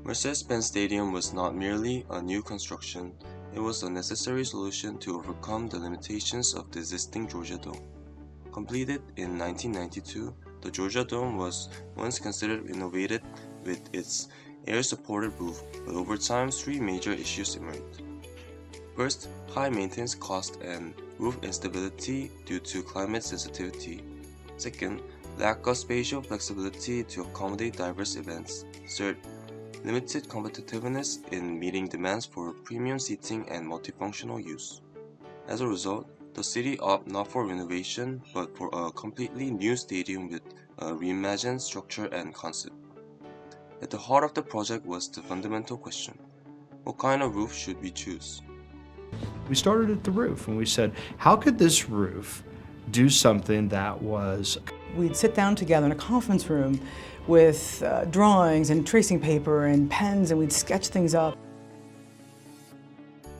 Mercedes-Benz Stadium was not merely a new construction, it was a necessary solution to overcome the limitations of the existing Georgia Dome. Completed in 1992, the Georgia Dome was once considered innovative with its air-supported roof, but over time three major issues emerged. First, high maintenance cost and roof instability due to climate sensitivity. Second, lack of spatial flexibility to accommodate diverse events. Third, limited competitiveness in meeting demands for premium seating and multifunctional use. As a result, the city opted not for renovation but for a completely new stadium with a reimagined structure and concept. At the heart of the project was the fundamental question: what kind of roof should we choose? We started at the roof and we said, how could this roof do something that was... We'd sit down together in a conference room with drawings and tracing paper and pens, and we'd sketch things up.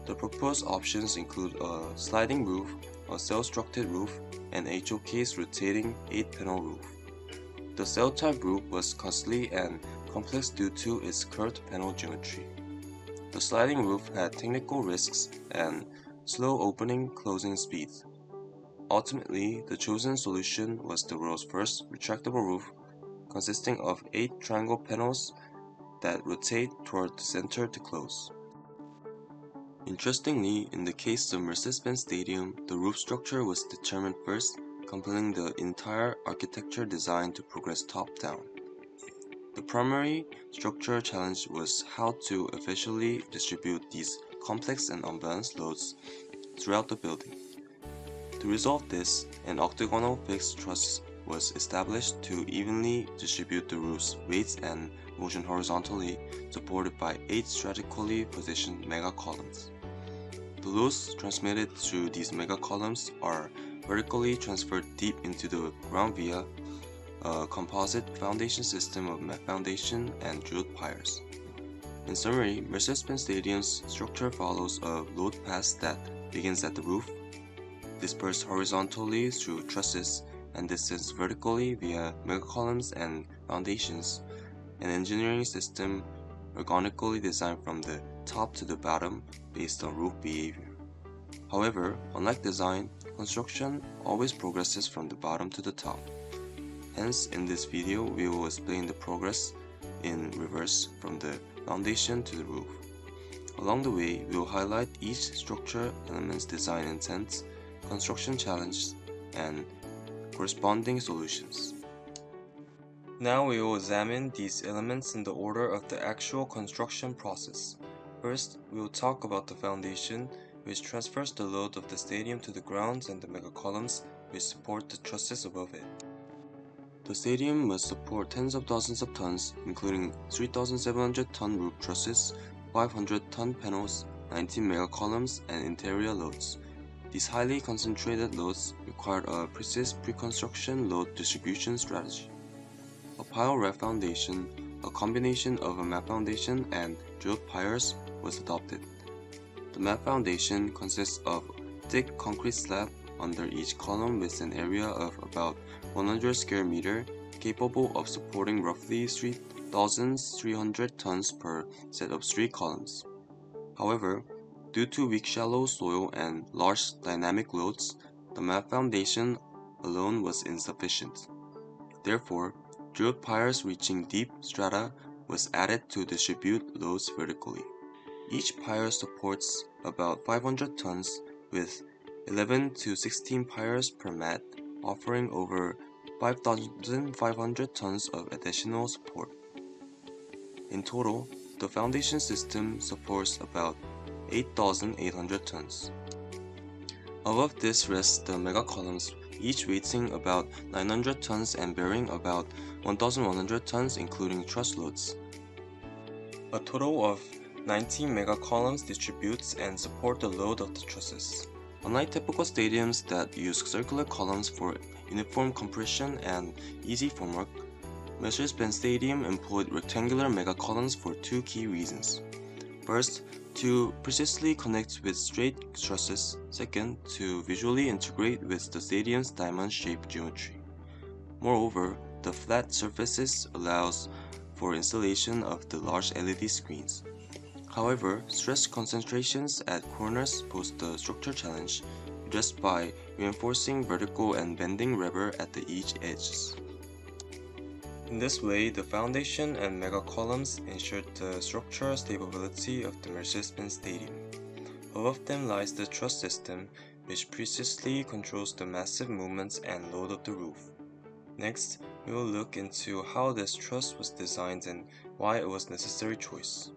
The proposed options include a sliding roof, a cell-structured roof, and HOK's rotating 8-panel roof. The cell-type roof was costly and complex due to its curved panel geometry. The sliding roof had technical risks and slow opening-closing speeds. Ultimately, the chosen solution was the world's first retractable roof, consisting of 8 triangle panels that rotate toward the center to close. Interestingly, in the case of Mercedes-Benz Stadium, the roof structure was determined first, compelling the entire architecture design to progress top-down. The primary structural challenge was how to efficiently distribute these complex and unbalanced loads throughout the building. To resolve this, an octagonal fixed truss was established to evenly distribute the roof's weights and motion horizontally, supported by 8 strategically positioned mega columns. The loads transmitted through these mega columns are vertically transferred deep into the ground via a composite foundation system of mat foundation and drilled piers. In summary, Mercedes-Benz Stadium's structure follows a load path that begins at the roof, dispersed horizontally through trusses, and descends vertically via megacolumns and foundations, an engineering system organically designed from the top to the bottom based on roof behavior. However, unlike design, construction always progresses from the bottom to the top. Hence, in this video, we will explain the progress in reverse from the foundation to the roof. Along the way, we will highlight each structure element's design intent, construction challenges, and corresponding solutions. Now we will examine these elements in the order of the actual construction process. First, we will talk about the foundation, which transfers the load of the stadium to the grounds, and the mega columns, which support the trusses above it. The stadium must support tens of thousands of tons, including 3,700-ton roof trusses, 500-ton panels, 19 mega columns, and interior loads. These highly concentrated loads required a precise pre-construction load distribution strategy. A pile raft foundation, a combination of a mat foundation and drilled piers, was adopted. The mat foundation consists of a thick concrete slab under each column with an area of about 100 square meter, capable of supporting roughly 3,300 tons per set of 3 columns. However, due to weak shallow soil and large dynamic loads, the mat foundation alone was insufficient. Therefore, drilled piers reaching deep strata was added to distribute loads vertically. Each pier supports about 500 tons with 11 to 16 piers per mat, offering over 5,500 tons of additional support. In total, the foundation system supports about 8,800 tons. Above this rests the mega columns, each weighing about 900 tons and bearing about 1,100 tons including truss loads. A total of 19 mega columns distributes and support the load of the trusses. Unlike typical stadiums that use circular columns for uniform compression and easy formwork, Mercedes-Benz Stadium employed rectangular mega columns for 2 key reasons. First, to precisely connect with straight trusses. Second, to visually integrate with the stadium's diamond-shaped geometry. Moreover, the flat surfaces allows for installation of the large LED screens. However, stress concentrations at corners pose the structure challenge, just by reinforcing vertical and bending rubber at the each edges. In this way, the foundation and mega columns ensured the structural stability of the Mercedes-Benz Stadium. Above them lies the truss system, which precisely controls the massive movements and load of the roof. Next, we will look into how this truss was designed and why it was a necessary choice.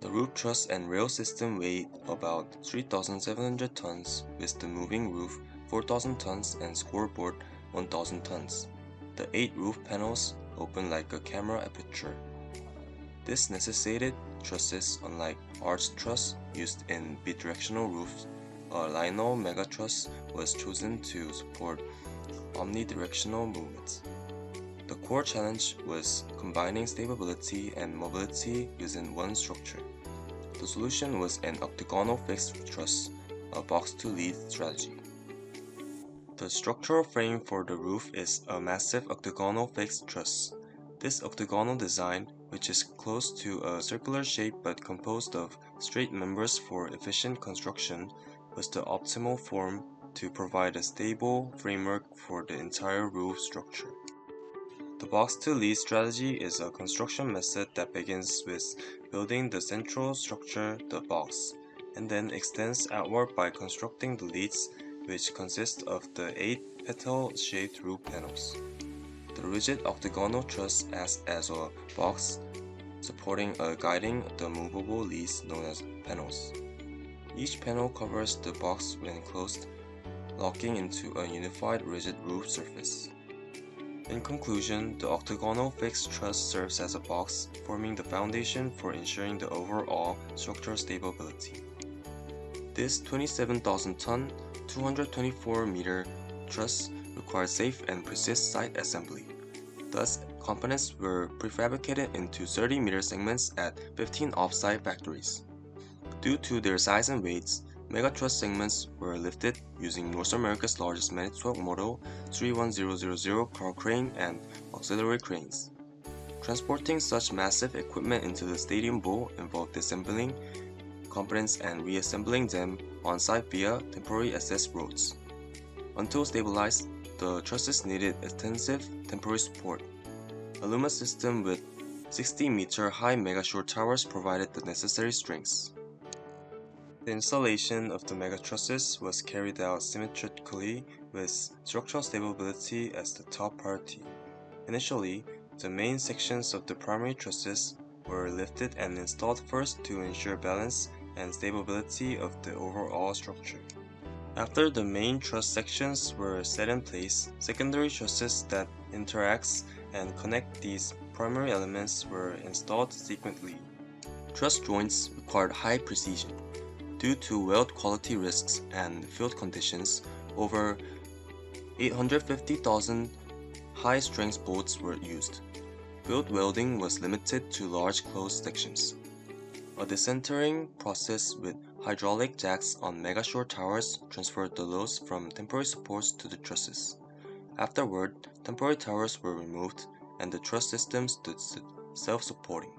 The roof truss and rail system weighed about 3,700 tons, with the moving roof 4,000 tons and scoreboard 1,000 tons. The 8 roof panels open like a camera aperture. This necessitated trusses, unlike arch truss used in bidirectional roofs. A lineal mega truss was chosen to support omnidirectional movements. The core challenge was combining stability and mobility using one structure. The solution was an octagonal fixed truss, a box-to-lead strategy. The structural frame for the roof is a massive octagonal fixed truss. This octagonal design, which is close to a circular shape but composed of straight members for efficient construction, was the optimal form to provide a stable framework for the entire roof structure. The box-to-lead strategy is a construction method that begins with building the central structure, the box, and then extends outward by constructing the leads, which consist of the 8 petal-shaped roof panels. The rigid octagonal truss acts as a box, supporting or guiding the movable leads known as panels. Each panel covers the box when closed, locking into a unified rigid roof surface. In conclusion, the octagonal fixed truss serves as a box, forming the foundation for ensuring the overall structural stability. This 27,000-ton, 224-meter truss required safe and precise site assembly. Thus, components were prefabricated into 30-meter segments at 15 off-site factories. Due to their size and weights, mega truss segments were lifted using North America's largest Manitowoc Model 31000 car crane and auxiliary cranes. Transporting such massive equipment into the Stadium Bowl involved disassembling components and reassembling them on-site via temporary access roads. Until stabilized, the trusses needed extensive temporary support. A Luma system with 60-meter high mega-shore towers provided the necessary strengths. The installation of the mega trusses was carried out symmetrically with structural stability as the top priority. Initially, the main sections of the primary trusses were lifted and installed first to ensure balance and stability of the overall structure. After the main truss sections were set in place, secondary trusses that interact and connect these primary elements were installed sequentially. Truss joints required high precision. Due to weld quality risks and field conditions, over 850,000 high-strength bolts were used. Field welding was limited to large closed sections. A decentering process with hydraulic jacks on mega-shore towers transferred the loads from temporary supports to the trusses. Afterward, temporary towers were removed and the truss system stood self-supporting.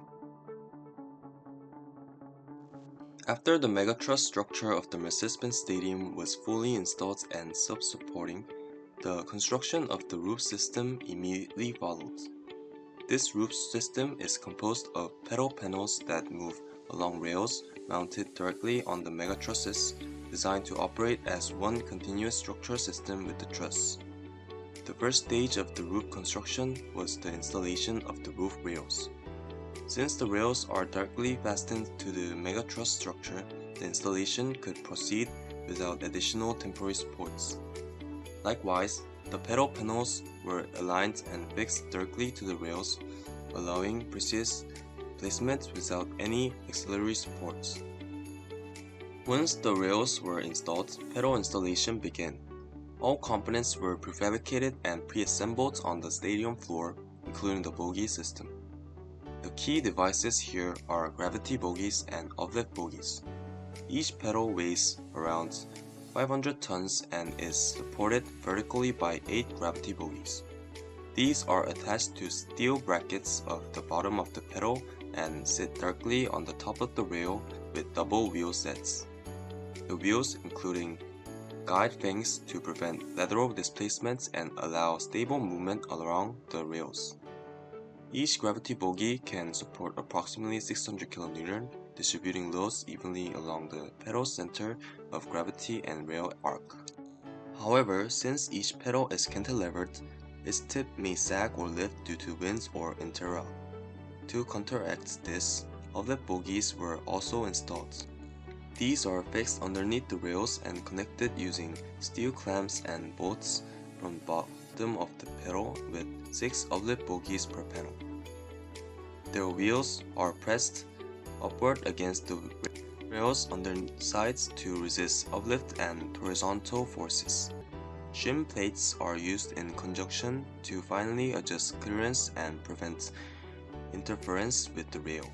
After the megatruss structure of the Mercedes-Benz Stadium was fully installed and self-supporting, the construction of the roof system immediately followed. This roof system is composed of pedal panels that move along rails mounted directly on the megatrusses, designed to operate as one continuous structural system with the truss. The first stage of the roof construction was the installation of the roof rails. Since the rails are directly fastened to the megatruss structure, the installation could proceed without additional temporary supports. Likewise, the pedal panels were aligned and fixed directly to the rails, allowing precise placement without any auxiliary supports. Once the rails were installed, pedal installation began. All components were prefabricated and pre-assembled on the stadium floor, including the bogie system. The key devices here are gravity bogies and uplift bogies. Each pedal weighs around 500 tons and is supported vertically by 8 gravity bogies. These are attached to steel brackets of the bottom of the pedal and sit directly on the top of the rail with double wheel sets. The wheels including guide fins to prevent lateral displacements and allow stable movement along the rails. Each gravity bogie can support approximately 600 kN, distributing loads evenly along the pedal's center of gravity and rail arc. However, since each pedal is cantilevered, its tip may sag or lift due to winds or interrupt. To counteract this, uplift bogies were also installed. These are fixed underneath the rails and connected using steel clamps and bolts from the bottom of the pedal with 6 uplift bogies per panel. Their wheels are pressed upward against the rails undersides to resist uplift and horizontal forces. Shim plates are used in conjunction to finally adjust clearance and prevent interference with the rail.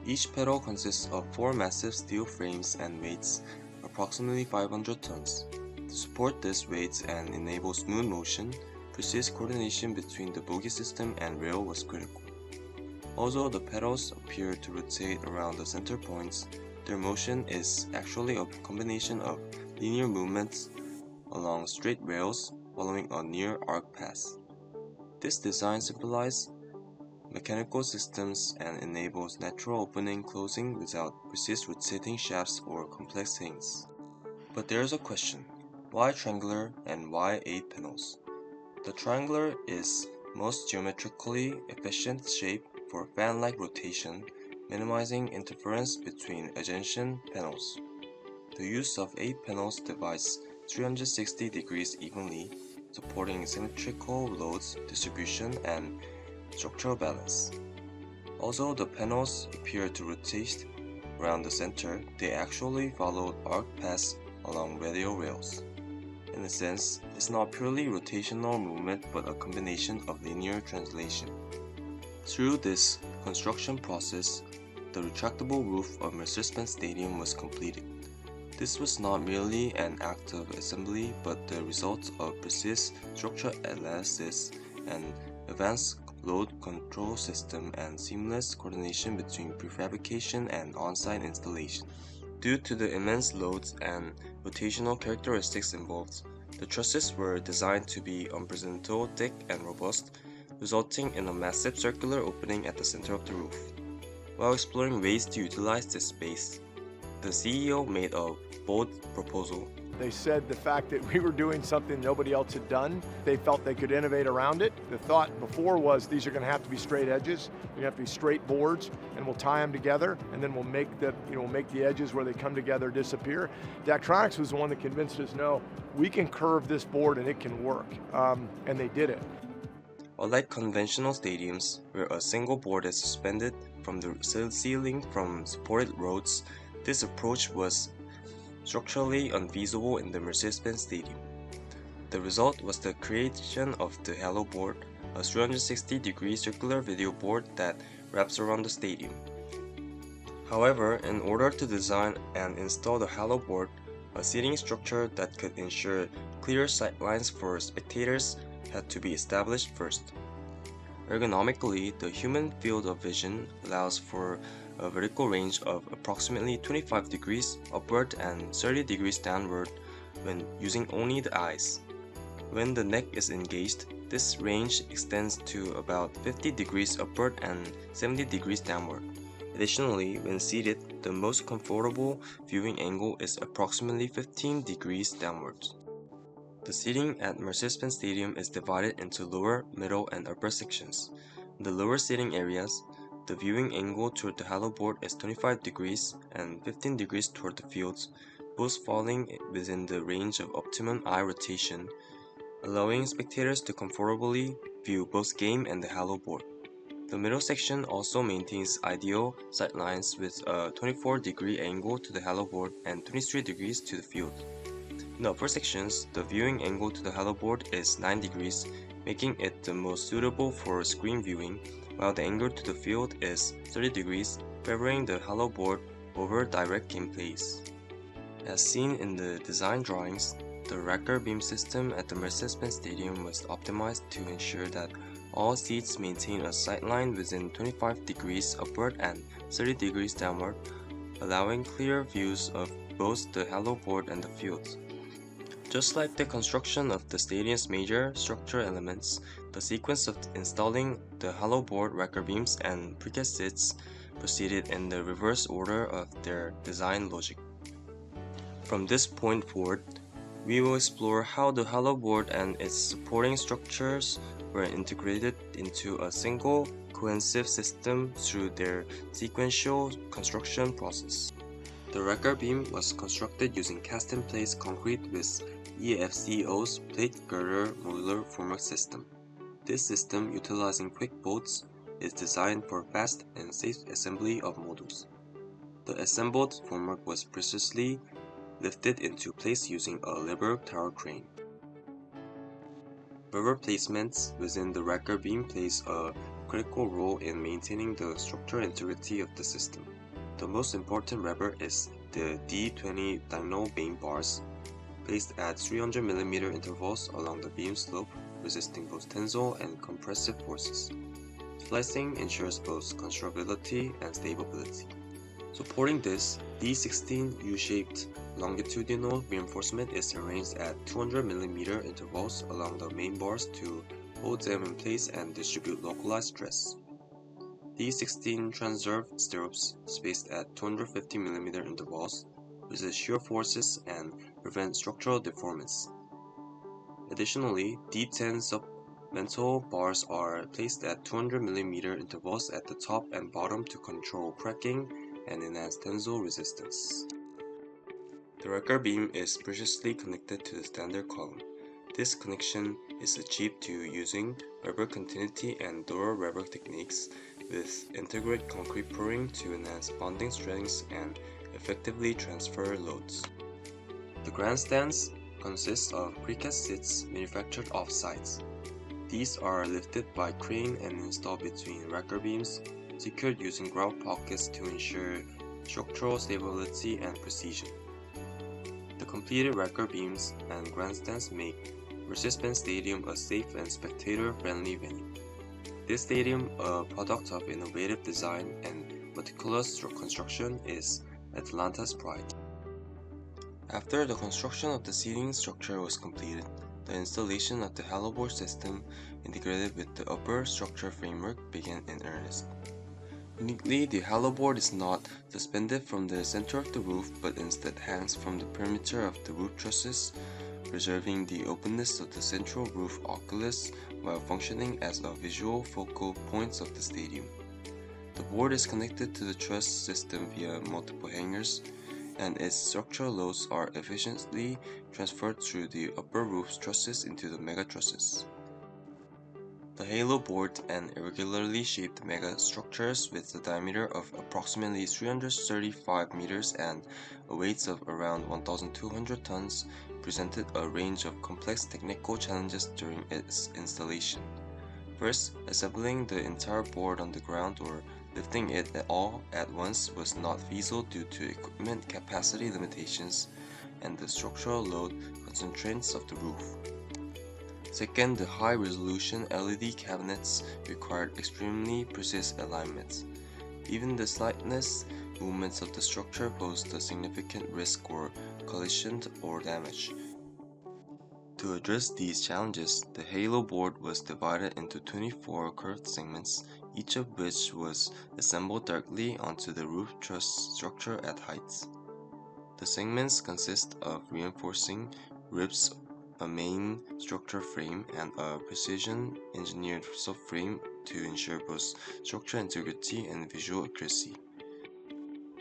Each pedal consists of 4 massive steel frames and weighs approximately 500 tons. To support this weight and enable smooth motion, precise coordination between the bogie system and rail was critical. Although the pedals appear to rotate around the center points, their motion is actually a combination of linear movements along straight rails following a near arc path. This design simplifies mechanical systems and enables natural opening closing without precise rotating shafts or complex things. But there's a question: why triangular and why 8 panels? The triangular is most geometrically efficient shape for fan-like rotation, minimizing interference between adjacent panels. The use of 8 panels divides 360 degrees evenly, supporting symmetrical loads distribution and structural balance. Although the panels appear to rotate around the center, they actually followed arc paths along radial rails. In a sense, it's not purely rotational movement but a combination of linear translation. Through this construction process, the retractable roof of Mercedes-Benz Stadium was completed. This was not merely an act of assembly but the result of precise structural analysis and advanced load control system and seamless coordination between prefabrication and on-site installation. Due to the immense loads and rotational characteristics involved, the trusses were designed to be unprecedentedly thick and robust, resulting in a massive circular opening at the center of the roof. While exploring ways to utilize this space, the CEO made a bold proposal. They said the fact that we were doing something nobody else had done, they felt they could innovate around it. The thought before was these are going to have to be straight edges, they're going to have to be straight boards, and we'll tie them together, and then we'll make the edges where they come together disappear. Daktronics was the one that convinced us, no, we can curve this board and it can work, and they did it. Unlike conventional stadiums, where a single board is suspended from the ceiling from supported rods, this approach was structurally unfeasible in the Mercedes-Benz Stadium. The result was the creation of the Halo board, a 360-degree circular video board that wraps around the stadium. However, in order to design and install the Halo board, a seating structure that could ensure clear sightlines for spectators had to be established first. Ergonomically, the human field of vision allows for a vertical range of approximately 25 degrees upward and 30 degrees downward when using only the eyes. When the neck is engaged, this range extends to about 50 degrees upward and 70 degrees downward. Additionally, when seated, the most comfortable viewing angle is approximately 15 degrees downwards. The seating at Mercedes-Benz Stadium is divided into lower, middle, and upper sections. In the lower seating areas, the viewing angle toward the Halo board is 25 degrees and 15 degrees toward the fields, both falling within the range of optimum eye rotation, allowing spectators to comfortably view both game and the Halo board. The middle section also maintains ideal sightlines with a 24-degree angle to the Halo board and 23 degrees to the field. In the upper sections, the viewing angle to the Halo board is 9 degrees, making it the most suitable for screen viewing, while the angle to the field is 30 degrees, favoring the Halo board over direct gameplays. As seen in the design drawings, The wrecker beam system at the Mercedes-Benz Stadium was optimized to ensure that all seats maintain a sightline within 25 degrees upward and 30 degrees downward, allowing clear views of both the halo board and the field. Just like the construction of the stadium's major structural elements, the sequence of installing the halo board, wrecker beams, and precast seats proceeded in the reverse order of their design logic. From this point forward, we will explore how the halo board and its supporting structures were integrated into a single, cohesive system through their sequential construction process. The wrecker beam was constructed using cast-in-place concrete with EFCO's plate girder modular formwork system. This system, utilizing quick bolts, is designed for fast and safe assembly of modules. The assembled formwork was precisely lifted into place using a lever tower crane. Rubber placements within the wrecker beam plays a critical role in maintaining the structural integrity of the system. The most important rubber is the D20 diagonal beam bars, placed at 300 mm intervals along the beam slope, resisting both tensile and compressive forces. Splicing ensures both constructability and stability. Supporting this, D16 U-shaped longitudinal reinforcement is arranged at 200 mm intervals along the main bars to hold them in place and distribute localized stress. D16 transverse stirrups, spaced at 250 mm intervals, resist shear forces and prevent structural deformance. Additionally, D10 submental bars are placed at 200 mm intervals at the top and bottom to control cracking and enhance tensile resistance. The wrecker beam is preciously connected to the standard column. This connection is achieved using rubber continuity and door rubber techniques with integrated concrete pouring to enhance bonding strengths and effectively transfer loads. The grandstands consist of precast seats manufactured off-site. These are lifted by crane and installed between wrecker beams, secured using grout pockets to ensure structural stability and precision. The completed wrecker beams and grandstands make Mercedes-Benz Stadium a safe and spectator-friendly venue. This stadium, a product of innovative design and meticulous construction, is Atlanta's pride. After the construction of the seating structure was completed, the installation of the halo board system integrated with the upper structure framework began in earnest. Uniquely, the halo board is not suspended from the center of the roof but instead hangs from the perimeter of the roof trusses, preserving the openness of the central roof oculus while functioning as a visual focal point of the stadium. The board is connected to the truss system via multiple hangers, and its structural loads are efficiently transferred through the upper roof trusses into the mega trusses. The halo board and irregularly shaped mega structures with a diameter of approximately 335 meters and a weight of around 1,200 tons presented a range of complex technical challenges during its installation. First, assembling the entire board on the ground or lifting it all at once was not feasible due to equipment capacity limitations and the structural load constraints of the roof. Second, the high-resolution LED cabinets required extremely precise alignments. Even the slightest movements of the structure posed a significant risk for collision or damage. To address these challenges, the halo board was divided into 24 curved segments, each of which was assembled directly onto the roof truss structure at heights. The segments consist of reinforcing ribs, a main structure frame, and a precision-engineered subframe to ensure both structural integrity and visual accuracy.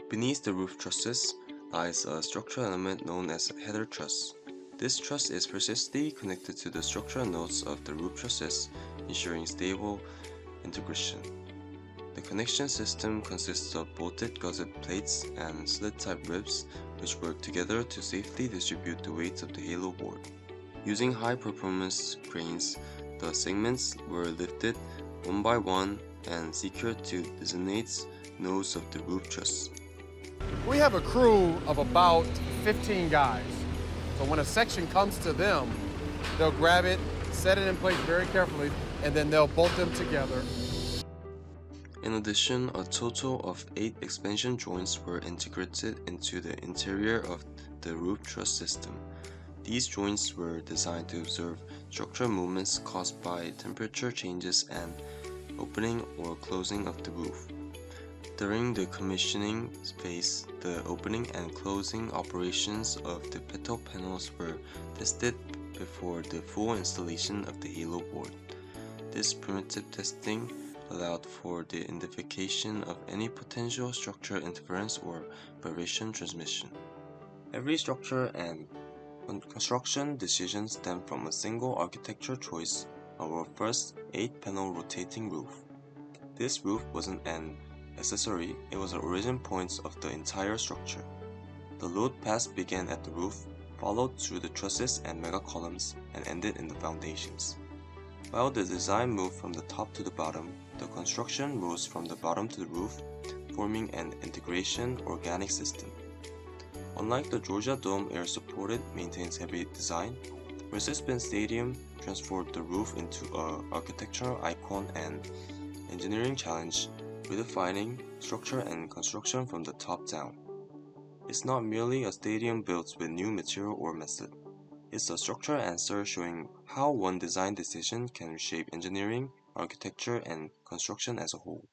Beneath the roof trusses lies a structural element known as a header truss. This truss is precisely connected to the structural nodes of the roof trusses, ensuring stable integration. The connection system consists of bolted gusset plates and slit-type ribs, which work together to safely distribute the weight of the halo board. Using high-performance cranes, the segments were lifted one by one and secured to designated nodes of the roof truss. We have a crew of about 15 guys. So when a section comes to them, they'll grab it, set it in place very carefully, and then they'll bolt them together. In addition, a total of 8 expansion joints were integrated into the interior of the roof truss system. These joints were designed to observe structural movements caused by temperature changes and opening or closing of the roof. During the commissioning phase, the opening and closing operations of the petal panels were tested before the full installation of the halo board. This primitive testing allowed for the identification of any potential structural interference or vibration transmission. Every structure and construction decision stemmed from a single architecture choice, our first 8-panel rotating roof. This roof wasn't an accessory, it was the origin point of the entire structure. The load path began at the roof, followed through the trusses and mega columns, and ended in the foundations. While the design moved from the top to the bottom, the construction rose from the bottom to the roof, forming an integration organic system. Unlike the Georgia Dome air-supported, maintains heavy design, Mercedes-Benz Stadium transformed the roof into an architectural icon and engineering challenge, redefining structure and construction from the top down. It's not merely a stadium built with new material or method. It's a structural answer showing how one design decision can reshape engineering, architecture, and construction as a whole.